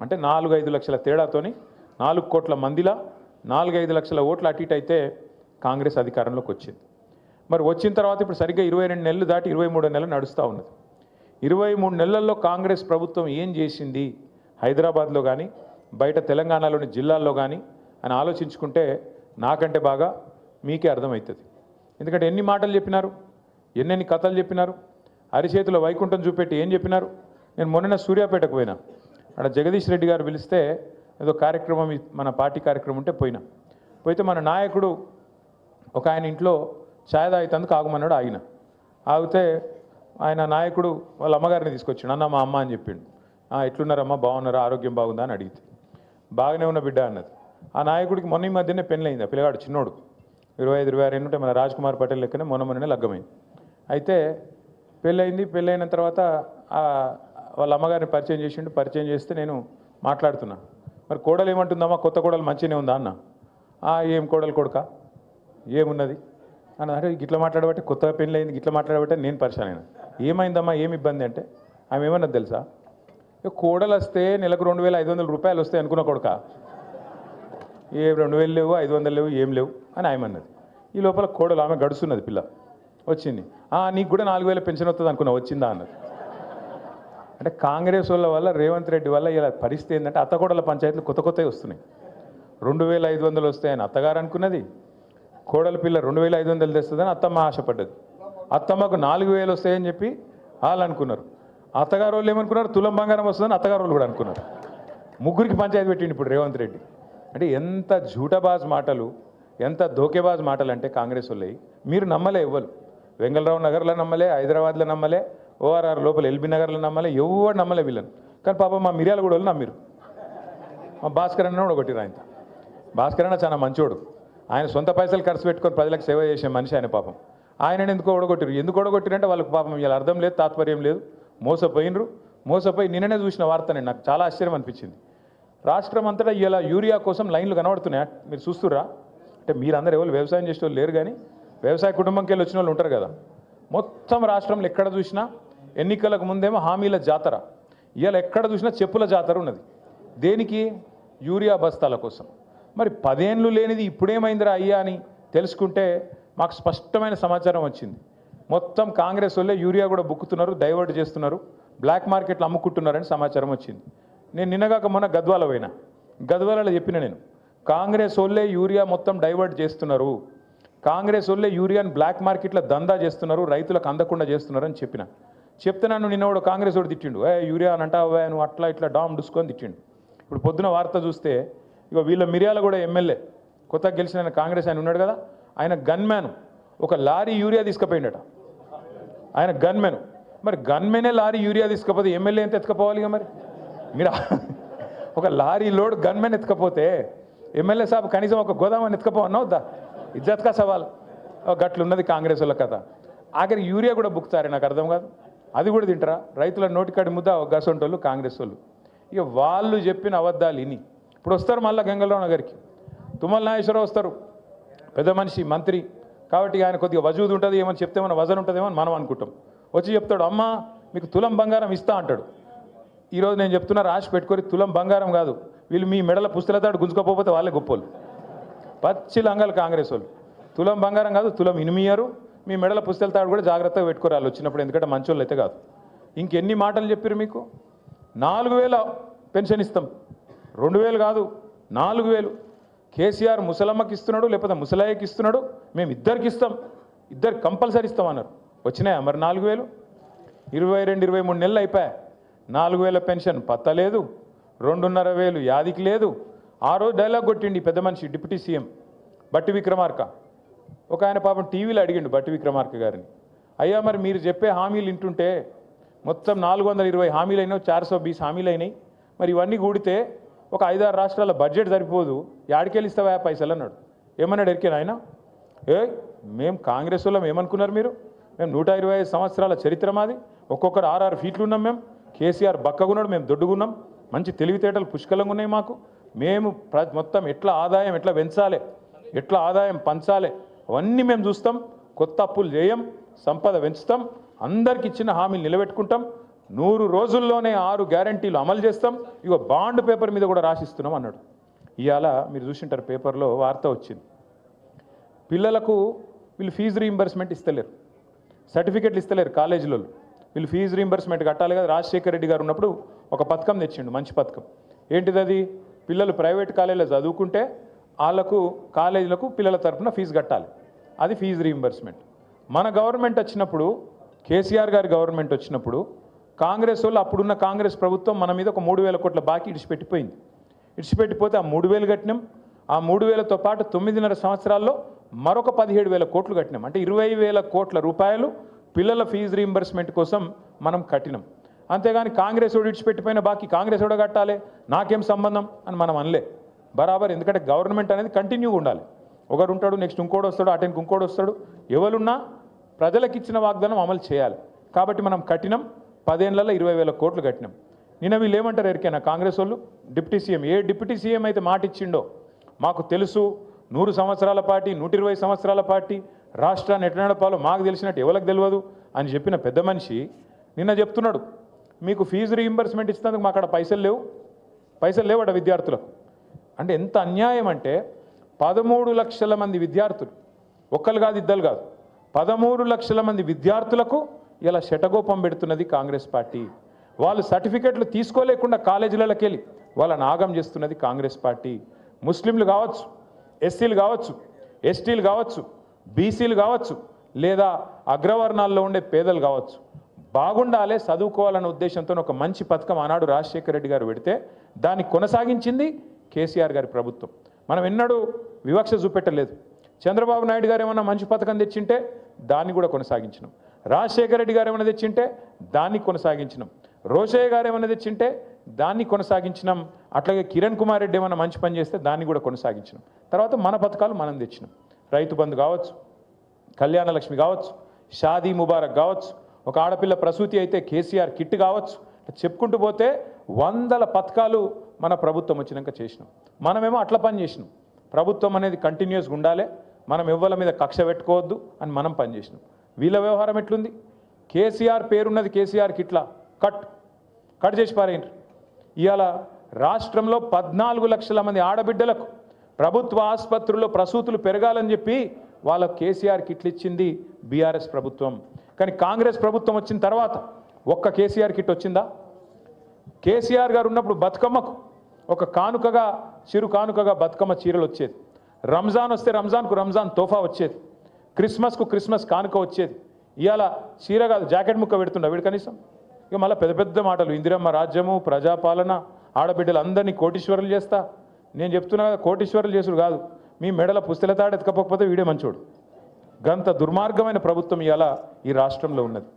అంటే 4-5 లక్షల తేడాతోని 4 కోట్ల మందిలా 4-5 లక్షల ఓట్లు అటు ఇటు అయితే కాంగ్రెస్ అధికారంలోకి వచ్చింది. మరి వచ్చిన తర్వాత ఇప్పుడు సరిగ్గా 22 నెలలు దాటి 23 నెలలు నడుస్తూ ఉన్నది. 23 నెలల్లో కాంగ్రెస్ ప్రభుత్వం ఏం చేసింది హైదరాబాద్లో కానీ బయట తెలంగాణలోని జిల్లాల్లో కానీ అని ఆలోచించుకుంటే నాకంటే బాగా మీకే అర్థమవుతుంది. ఎందుకంటే ఎన్ని మాటలు చెప్పినారు, ఎన్నెన్ని కథలు చెప్పినారు, అరిచేతిలో వైకుంఠం చూపెట్టి ఏం చెప్పినారు. నేను మొన్న సూర్యాపేటకు పోయినా, అక్కడ జగదీష్ రెడ్డి గారు పిలిస్తే ఏదో కార్యక్రమం మన పార్టీ కార్యక్రమం ఉంటే పోయితే మన నాయకుడు ఒక ఆయన ఇంట్లో ఛాయ్ తాగుతందుకు ఆగమన్నాడు. ఆగితే ఆయన నాయకుడు వాళ్ళ అమ్మగారిని తీసుకొచ్చాడు. అన్న మా అమ్మ అని చెప్పిండు. ఎట్లున్నారమ్మా, బాగున్నారా, ఆరోగ్యం బాగుందా అని అడిగితే బాగానే ఉన్న బిడ్డ అన్నది. ఆ నాయకుడికి మొన్న ఈ మధ్యనే పెళ్ళయింది. ఆ పిల్లగాడు చిన్నోడు 25-26 ఉంటే మన రాజ్ కుమార్ పటేల్ లెక్కనే మొన్ననే లగ్గమైంది. అయితే పెళ్ళైన తర్వాత వాళ్ళ అమ్మగారిని పరిచయం చేసిండు. పరిచయం చేస్తే నేను మాట్లాడుతున్నా, మరి కోడలు ఏమంటుందమ్మా, కొత్త కోడలు మంచిగానే ఉందా అన్న. ఏం కోడలు కొడుక ఏమున్నది అన్న. అంటే గిట్లా మాట్లాడబట్టే, కొత్తగా పెళ్ళి అయింది గిట్లా మాట్లాడబట్టే నేను పరిచయం అయినా. ఏమైందమ్మా, ఏమి ఇబ్బంది అంటే ఆమె ఏమన్నది తెలుసా, కోడలు వస్తే నెలకు 2500 రూపాయలు వస్తాయి అనుకున్న కొడుక, ఏ 2000 లేవు 500 లేవు ఏం లేవు అని ఆమె అన్నది. ఈ లోపల కోడలు ఆమె గడుస్తున్నది, పిల్ల వచ్చింది. నీకు కూడా 4000 పెన్షన్ వస్తుంది అనుకున్నా, వచ్చిందా అన్నది. అంటే కాంగ్రెస్ వాళ్ళ వల్ల, రేవంత్ రెడ్డి వల్ల ఇలా పరిస్థితి ఏంటంటే అత్తకోడల పంచాయతీలు కొత్తవి వస్తున్నాయి. 2500 వస్తాయని అత్తగారు అనుకున్నది, కోడల పిల్ల 2500 తెస్తుందని అత్తమ్మ ఆశపడ్డది. అత్తమ్మకు 4000 వస్తాయని చెప్పి వాళ్ళు అనుకున్నారు. అత్తగారు వాళ్ళు ఏమనుకున్నారు, తులం బంగారం వస్తుందని అత్తగారు వాళ్ళు కూడా అనుకున్నారు. ముగ్గురికి పంచాయతీ పెట్టిండు ఇప్పుడు రేవంత్ రెడ్డి. అంటే ఎంత జూటబాజ్ మాటలు, ఎంత దోకేబాజ్ మాటలు అంటే కాంగ్రెస్ వాళ్ళవి. మీరు నమ్మలే, ఎవ్వరు వెంగళరావు నగర్లో నమ్మలే, హైదరాబాద్లో నమ్మలే, ఓఆర్ఆర్ లోపల ఎల్బీ నగర్లో నమ్మలే, ఎవరు నమ్మలే వీళ్ళని. కానీ పాపం మా మిర్యాల కూడా వాళ్ళు నమ్మిరు. మా భాస్కర్ అన్న కూడా కొట్టిరు. ఆయన భాస్కర్ అన్న చాలా మంచోడు, ఆయన సొంత పైసలు ఖర్చు పెట్టుకొని ప్రజలకు సేవ చేసే మనిషి ఆయన. పాపం ఆయనని ఎందుకు ఓడగొట్టిరు. ఎందుకు ఓడగొట్టిరంటే వాళ్ళకి పాపం ఇలా అర్థం లేదు, తాత్పర్యం లేదు, మోసపోయి నిన్ననే చూసిన వార్తనే నాకు చాలా ఆశ్చర్యం అనిపించింది. రాష్ట్రం అంతటా ఇలా యూరియా కోసం లైన్లు కనబడుతున్నాయా, మీరు చూస్తుర్రా? అంటే మీరందరూ ఎవరు వ్యవసాయం చేసే వాళ్ళు లేరు, కానీ వ్యవసాయ కుటుంబంకి వెళ్ళి వచ్చిన వాళ్ళు ఉంటారు కదా. మొత్తం రాష్ట్రంలో ఎక్కడ చూసినా ఎన్నికలకు ముందేమో హామీల జాతర, ఇవాళ ఎక్కడ చూసినా చెప్పుల జాతర ఉన్నది. దేనికి? యూరియా బస్తాల కోసం. మరి 10 ఏళ్ళు లేనిది ఇప్పుడేమైందిరా అయ్యా అని తెలుసుకుంటే మాకు స్పష్టమైన సమాచారం వచ్చింది. మొత్తం కాంగ్రెస్ వాళ్ళే యూరియా కూడా బుక్కుతున్నారు, డైవర్ట్ చేస్తున్నారు, బ్లాక్ మార్కెట్లో అమ్ముకుంటున్నారని సమాచారం వచ్చింది. నేను నిన్నగాక మొన్న గద్వాలలో చెప్పిన, నేను కాంగ్రెస్ వాళ్ళే యూరియా మొత్తం డైవర్ట్ చేస్తున్నారు, కాంగ్రెస్ వాళ్ళే యూరియాని బ్లాక్ మార్కెట్లో దందా చేస్తున్నారు, రైతులకు అందకుండా చేస్తున్నారు అని చెప్తే నన్ను నిన్నవాడు కాంగ్రెస్ వాడు తిట్టిండు. యూరియా అని అంటావా నువ్వు, అట్లా ఇట్లా డామ్ డుసుకొని తిట్టిండు. ఇప్పుడు పొద్దున వార్త చూస్తే ఇక వీళ్ళ మిర్యాల కూడా ఎమ్మెల్యే కొత్తగా గెలిచిన కాంగ్రెస్ ఆయన ఉన్నాడు కదా, ఆయన గన్మ్యాన్ ఒక లారీ యూరియా తీసుకుపోయిండట. ఆయన గన్మెన్. మరి గన్మెనే లారీ యూరియా తీసుకపోతే ఎమ్మెల్యే ఎంత ఎత్తుకపోవాలి? ఇక మరి మీరు ఒక లారీ లోడ్ గన్మెన్ ఎత్తుకపోతే ఎమ్మెల్యే సాబ్ కనీసం ఒక గోదామని ఎత్తుకపోవన్నా వద్దా? ఇజ్జత్కా సవాల్. గట్లున్నది కాంగ్రెస్ వాళ్ళ కథ. ఆఖరికి యూరియా కూడా బుక్తారే, నాకు అర్థం కాదు. అది కూడా తింటారా? రైతుల నోటికాడి ముద్ద గసంటోళ్ళు కాంగ్రెస్ వాళ్ళు. ఇక వాళ్ళు చెప్పిన అబద్ధాలు ఇని ఇప్పుడు వస్తారు మళ్ళీ గంగలరావు నగర్కి, తుమ్మల నాగేశ్వరరావు వస్తారు, పెద్ద మనిషి మంత్రి కాబట్టి ఆయన కొద్దిగా వజూదు ఉంటుంది, ఏమని చెప్తే మన వజన్ ఉంటుందేమో అని మనం అనుకుంటాం. వచ్చి చెప్తాడు, అమ్మ మీకు తులం బంగారం ఇస్తా అంటాడు. ఈరోజు నేను చెప్తున్నా, రాసి పెట్టుకొని తులం బంగారం కాదు, వీళ్ళు మీ మెడల పుస్తలతాడు గుంజుకోకపోతే వాళ్ళే గొప్పలు. పచ్చి లంగాలు కాంగ్రెస్ వాళ్ళు. తులం బంగారం కాదు, తులం ఇనిమియరు, మీ మెడల పుస్తలతాడు కూడా జాగ్రత్తగా పెట్టుకోరాలి వచ్చినప్పుడు, ఎందుకంటే మంచోళ్ళు అయితే కాదు. ఇంకెన్ని మాటలు చెప్పారు మీకు. 4000 పెన్షన్ ఇస్తాం, 2000 కాదు 4000. కేసీఆర్ ముసలమ్మకి ఇస్తున్నాడు, లేకపోతే ముసలాయికి ఇస్తున్నాడు, మేము ఇద్దరికి ఇస్తాం, ఇద్దరు కంపల్సరీ ఇస్తామన్నారు. వచ్చినాయా మరి 4000? 22-23 నెలలు అయిపోయా, 4000 పెన్షన్ పత్తలేదు, 2500 యాదికి లేదు. ఆ రోజు డైలాగ్ కొట్టిండి పెద్ద మనిషి డిప్యూటీ సీఎం బట్టి విక్రమార్క. ఒక ఆయన పాపం టీవీలో అడిగిండు బట్టి విక్రమార్క గారిని, అయ్యా మరి మీరు చెప్పే హామీలు వింటుంటే మొత్తం 420 హామీలు అయినాయి, 420 హామీలు అయినాయి, మరి ఇవన్నీ కూడితే ఒక 5-6 రాష్ట్రాల బడ్జెట్ సరిపోదు, యాడికెళ్ళి ఇస్తావా పైసలు అన్నాడు. ఏమన్నాడు ఎరికేనా ఆయన? మేము కాంగ్రెస్ వాళ్ళం ఏమనుకున్నారు మీరు, మేము 125 సంవత్సరాల చరిత్ర మాది, ఒక్కొక్కరు 6-6 ఫీట్లు ఉన్నాం, మేము కేసీఆర్ బక్కగున్నాడు, మేము దొడ్డుగున్నాం, మంచి తెలివితేటలు పుష్కలంగా ఉన్నాయి మాకు, మేము మొత్తం ఎట్లా ఆదాయం ఎట్లా పెంచాలి, ఎట్లా ఆదాయం పంచాలి అవన్నీ మేము చూస్తాం, కొత్త అప్పులు చేయం, సంపద పెంచుతాం, అందరికి ఇచ్చిన హామీలు నిలబెట్టుకుంటాం, 100 రోజుల్లోనే 6 గ్యారంటీలు అమలు చేస్తాం, ఇగో బాండ్ పేపర్ మీద కూడా రాసిస్తున్నాం అన్నాడు. ఇవాళ మీరు చూసింటారు పేపర్లో వార్త వచ్చింది, పిల్లలకు వీళ్ళు ఫీజు రీయింబర్స్మెంట్ ఇస్తలేరు, సర్టిఫికెట్లు ఇస్తలేరు కాలేజీలో. వీళ్ళు ఫీజు రీయింబర్స్మెంట్ కట్టాలి కదా. రాజశేఖర రెడ్డి గారు ఉన్నప్పుడు ఒక పథకం తెచ్చిండు, మంచి పథకం. ఏంటిది అది? పిల్లలు ప్రైవేట్ కాలేజీలో చదువుకుంటే వాళ్ళకు కాలేజీలకు పిల్లల తరఫున ఫీజు కట్టాలి, అది ఫీజు రీయింబర్స్మెంట్. మన గవర్నమెంట్ వచ్చినప్పుడు, కేసీఆర్ గారి గవర్నమెంట్ వచ్చినప్పుడు కాంగ్రెస్ వాళ్ళు, అప్పుడున్న కాంగ్రెస్ ప్రభుత్వం మన మీద ఒక 3,000 కోట్ల బాకీ ఇడిచిపెట్టిపోయింది. ఇడిచిపెట్టిపోతే ఆ 3,000 కట్టినాం. ఆ 3,000తో పాటు 9.5 సంవత్సరాల్లో మరొక 17,000 కోట్లు కట్టినాం. అంటే 20,000 కోట్ల రూపాయలు పిల్లల ఫీజు రీయింబర్స్మెంట్ కోసం మనం కట్టినాం. అంతేగాని కాంగ్రెస్ వాడు ఇడిచిపెట్టిపోయిన బాకీ కాంగ్రెస్ వాడు కట్టాలి, నాకేం సంబంధం అని మనం అనలే. బరాబర్. ఎందుకంటే గవర్నమెంట్ అనేది కంటిన్యూగా ఉండాలి. ఒకరు ఉంటాడు, నెక్స్ట్ ఇంకోటి వస్తాడు, అటెంకి ఇంకోటి వస్తాడు. ఎవరున్నా ప్రజలకు ఇచ్చిన వాగ్దానం అమలు చేయాలి. కాబట్టి మనం కట్టినాం. 10 ఏళ్లలో 20,000 కోట్లు కట్టినాం. నిన్న వీళ్ళు ఏమంటారు ఎరికైనా కాంగ్రెస్ వాళ్ళు? డిప్యూటీ సీఎం, ఏ డిప్యూటీ సీఎం అయితే మాట ఇచ్చిండో మాకు తెలుసు, 100 సంవత్సరాల పార్టీ, 120 సంవత్సరాల పార్టీ, రాష్ట్రాన్ని ఎట్లా నడపాలో మాకు తెలిసినట్టు ఎవరికి తెలియదు అని చెప్పిన పెద్ద మనిషి నిన్న చెప్తున్నాడు, మీకు ఫీజు రీయింబర్స్మెంట్ ఇస్తున్నందుకు మా అక్కడ పైసలు లేవట విద్యార్థులకు. అంటే ఎంత అన్యాయం అంటే 13 లక్షల మంది విద్యార్థులు, ఒక్కరు కాదు ఇద్దరు కాదు, 13 లక్షల మంది విద్యార్థులకు ఇలా శటగోపం పెడుతున్నది కాంగ్రెస్ పార్టీ. వాళ్ళు సర్టిఫికెట్లు తీసుకోలేకుండా కాలేజీలకి వెళ్ళి వాళ్ళని ఆగం చేస్తున్నది కాంగ్రెస్ పార్టీ. ముస్లింలు కావచ్చు, ఎస్సీలు కావచ్చు, ఎస్టీలు కావచ్చు, బీసీలు కావచ్చు, లేదా అగ్రవర్ణాల్లో ఉండే పేదలు కావచ్చు, బాగుండాలే, చదువుకోవాలన్న ఉద్దేశంతో ఒక మంచి పథకం ఆనాడు రాజశేఖర రెడ్డి గారు పెడితే దాన్ని కొనసాగించింది కేసీఆర్ గారి ప్రభుత్వం. మనం ఎన్నడూ వివక్ష చూపెట్టలేదు. చంద్రబాబు నాయుడు గారు ఏమన్నా మంచి పథకం తెచ్చింటే దాన్ని కూడా కొనసాగించినాం. రాజశేఖర రెడ్డి గారు ఏమైనా తెచ్చింటే దాన్ని కొనసాగించినాం. రోషయ్య గారు ఏమైనా తెచ్చింటే దాన్ని కొనసాగించినాం. అట్లాగే కిరణ్ కుమార్ రెడ్డి ఏమైనా మంచి పని చేస్తే దాన్ని కూడా కొనసాగించినాం. తర్వాత మన పథకాలు మనం తెచ్చినాం. రైతు బంధు కావచ్చు, కళ్యాణ లక్ష్మి కావచ్చు, షాదీ ముబారక్ కావచ్చు, ఒక ఆడపిల్ల ప్రసూతి అయితే కేసీఆర్ కిట్ కావచ్చు, చెప్పుకుంటూ పోతే వందల పథకాలు మన ప్రభుత్వం వచ్చినాక చేసినాం. మనమేమో అట్లా పని చేసినాం. ప్రభుత్వం అనేది కంటిన్యూస్గా ఉండాలి, మనం ఎవ్వల మీద కక్ష పెట్టుకోవద్దు అని మనం పని చేసినాం. వీళ్ళ వ్యవహారం ఎట్లుంది? కేసీఆర్ పేరున్నది కేసీఆర్కి ఇట్లా కట్ చేసి పారేయండి. ఇవాళ రాష్ట్రంలో 14 లక్షల మంది ఆడబిడ్డలకు ప్రభుత్వ ఆసుపత్రుల్లో ప్రసూతులు పెరగాలని చెప్పి వాళ్ళ కేసీఆర్ కిట్లు ఇచ్చింది బీఆర్ఎస్ ప్రభుత్వం. కానీ కాంగ్రెస్ ప్రభుత్వం వచ్చిన తర్వాత ఒక్క కేసీఆర్ కిట్ వచ్చిందా? కేసీఆర్ గారు ఉన్నప్పుడు బతుకమ్మకు ఒక కానుకగా, చిరు కానుకగా బతుకమ్మ చీరలు వచ్చేది. రంజాన్ వస్తే రంజాన్కు రంజాన్ తోఫా వచ్చేది. క్రిస్మస్కు క్రిస్మస్ కానుక వచ్చేది. ఇవాళ చీర కాదు, జాకెట్ ముక్క పెడుతుండ వీడు కనీసం. ఇక మళ్ళీ పెద్ద పెద్ద మాటలు, ఇందిరమ్మ రాజ్యము, ప్రజాపాలన, ఆడబిడ్డలు అందరినీ కోటీశ్వరులు చేస్తా. నేను చెప్తున్నా కదా, కోటీశ్వరులు చేసుడు కాదు, మీ మెడల పుస్తెల తాడు ఎత్తుకపోకపోతే వీడే మంచోడు. గంత దుర్మార్గమైన ప్రభుత్వం ఇవాళ ఈ రాష్ట్రంలో ఉన్నది.